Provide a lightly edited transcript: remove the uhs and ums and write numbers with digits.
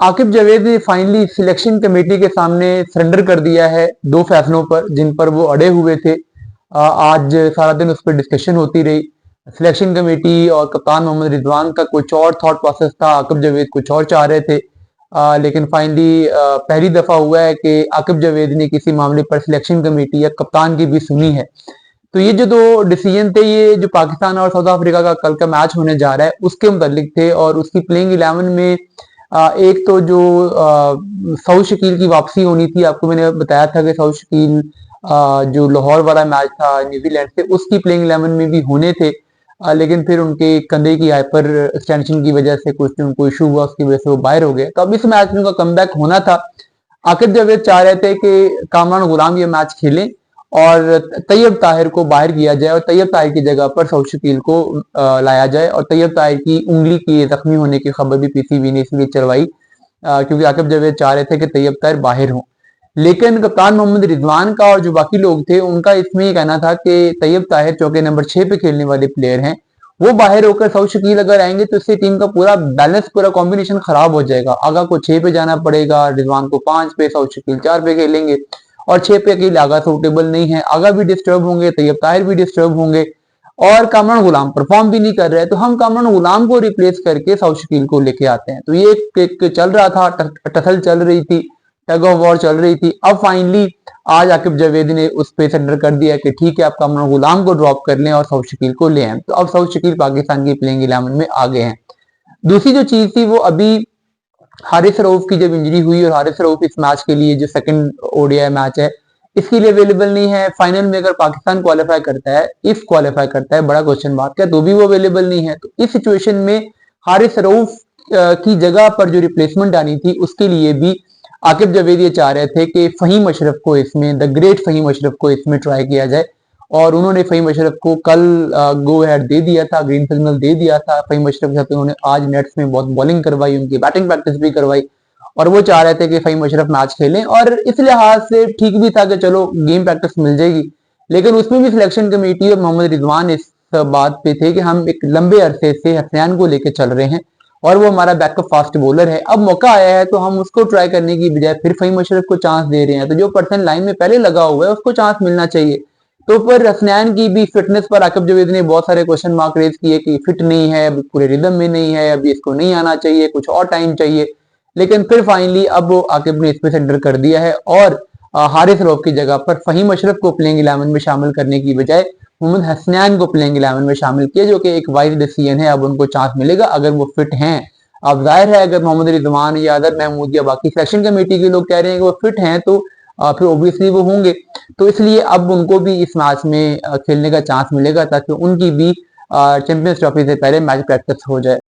आकिब जावेद ने finally selection committee के सामने सरेंडर कर दिया है दो फैसलों पर जिन पर वो अड़े हुए थे। आज सारा दिन उस पर डिस्कशन होती रही। सिलेक्शन कमेटी और कप्तान मोहम्मद रिजवान का कुछ और थॉट प्रोसेस था, आकिब जावेद कुछ और चाह रहे थे। लेकिन फाइनली पहली दफा हुआ है कि आकिब जावेद ने किसी मामले पर सिलेक्शन कमेटी या कप्तान की भी सुनी है। तो ये जो दो डिसीजन थे, ये जो पाकिस्तान और साउथ अफ्रीका का कल का मैच होने जा रहा है उसके मुतालिक थे। और उसकी प्लेइंग 11 में एक तो जो सऊद शकील की वापसी होनी थी, आपको मैंने बताया था कि सऊद शकील जो लाहौर वाला मैच था न्यूजीलैंड से, उसकी प्लेइंग 11 में भी होने थे। लेकिन फिर उनके कंधे की हाइपर एक्सटेंशन की वजह से कुछ उनको इशू हुआ, उसकी वजह से वो बाहर हो गए। तो अब इस मैच में उनका कमबैक होना था। आकिब जावेद चाह रहे थे कि कामरान गुलाम ये मैच खेलें और तैयब ताहिर को बाहर किया जाए और तैयब ताहिर की जगह पर सऊद शकील को लाया जाए। और तैयब ताहिर की उंगली की जख्मी होने की खबर भी पीसीबी ने इसलिए चलवाई क्योंकि आकिब जावेद चाह रहे थे कि तैयब ताहिर बाहर हो। लेकिन कप्तान मोहम्मद रिजवान का और जो बाकी लोग थे उनका इसमें ये कहना था कि तैयब ताहिर चौके नंबर 6 पे खेलने वाले प्लेयर हैं, वो बाहर होकर सऊद शकील अगर आएंगे तो इससे टीम का पूरा बैलेंस, पूरा कॉम्बिनेशन खराब हो जाएगा। आगा को 6 पे जाना पड़ेगा, रिजवान को 5 पे, सऊद शकील 4 पे खेलेंगे और 6 पे अकेले आगा सूटेबल नहीं है। आगा भी डिस्टर्ब होंगे, तैयब ताहिर भी डिस्टर्ब होंगे और कामरान गुलाम परफॉर्म भी नहीं कर रहे हैं, तो हम कामरान गुलाम को रिप्लेस करके सऊद शकील को लेके आते हैं। तो ये एक चल रहा था, टसल चल रही थी, टग ऑफ वॉर चल रही थी। अब फाइनली आज आकिब जावेद ने उस पे सरेंडर कर दिया कि ठीक है, आप कामरान गुलाम को ड्रॉप कर लें और सऊद शकील को ले आए। तो अब सऊद शकील पाकिस्तान की प्लेइंग 11 में आ गए हैं। दूसरी जो चीज थी वो अभी हारिस रऊफ की जब इंजरी हुई और हारिस रऊफ इस मैच के लिए जो सेकंड ओडीआई मैच है इसके लिए अवेलेबल नहीं है। फाइनल में अगर पाकिस्तान क्वालिफाई करता है, इफ क्वालिफाई करता है, बड़ा क्वेश्चन मार्क है, तो भी वो अवेलेबल नहीं है। तो इस सिचुएशन में हारिस रऊफ की जगह पर जो रिप्लेसमेंट आनी थी उसके लिए भी आकिब जावेद ये चाह रहे थे कि फहीम अशरफ को इसमें, द ग्रेट फहीम अशरफ को इसमें ट्राई किया जाए। और उन्होंने फहीम अशरफ को कल गो अहेड दे दिया था, ग्रीन सिग्नल दे दिया था। फहीम अशरफ के साथ उन्होंने आज नेट्स में बहुत बॉलिंग करवाई, उनकी बैटिंग प्रैक्टिस भी करवाई और वो चाह रहे थे कि फहीम अशरफ मैच खेलें। और इस लिहाज से ठीक भी था कि चलो गेम प्रैक्टिस मिल जाएगी। लेकिन उसमें भी सिलेक्शन कमेटी और मोहम्मद रिजवान इस बात पे थे कि हम एक लंबे अरसे से हसनैन को लेकर चल रहे हैं और वो हमारा बैकअप फास्ट बॉलर है, अब मौका आया है तो हम उसको ट्राई करने की बजाय फिर फहीम अशरफ को चांस दे रहे हैं। तो जो पर्सन लाइन में पहले लगा हुआ है उसको चांस मिलना चाहिए। तो पर हसनैन की भी फिटनेस पर आकिब जावेद ने बहुत सारे क्वेश्चन मार्क रेज किए कि फिट नहीं है, अभी पूरे रिदम में नहीं है, अभी इसको नहीं आना चाहिए, कुछ और टाइम चाहिए। लेकिन फिर फाइनली अब आकिब ने इस पे सेंटर कर दिया है और हारिस रऊफ की जगह पर फहीम अशरफ को प्लेइंग 11 में शामिल करने की बजाय मोहम्मद हसनैन को प्लेइंग 11 में शामिल किया, जो कि एक वाइज डिसीजन है। अब उनको चांस मिलेगा अगर वो फिट हैं। अब जाहिर है अगर मोहम्मद रिजवान या अदर महमूद या बाकी सिलेक्शन कमेटी के लोग कह रहे हैं कि वो फिट हैं तो फिर ओबियसली वो होंगे। तो इसलिए अब उनको भी इस मैच में खेलने का चांस मिलेगा ताकि उनकी भी चैंपियंस ट्रॉफी से पहले मैच प्रैक्टिस हो जाए।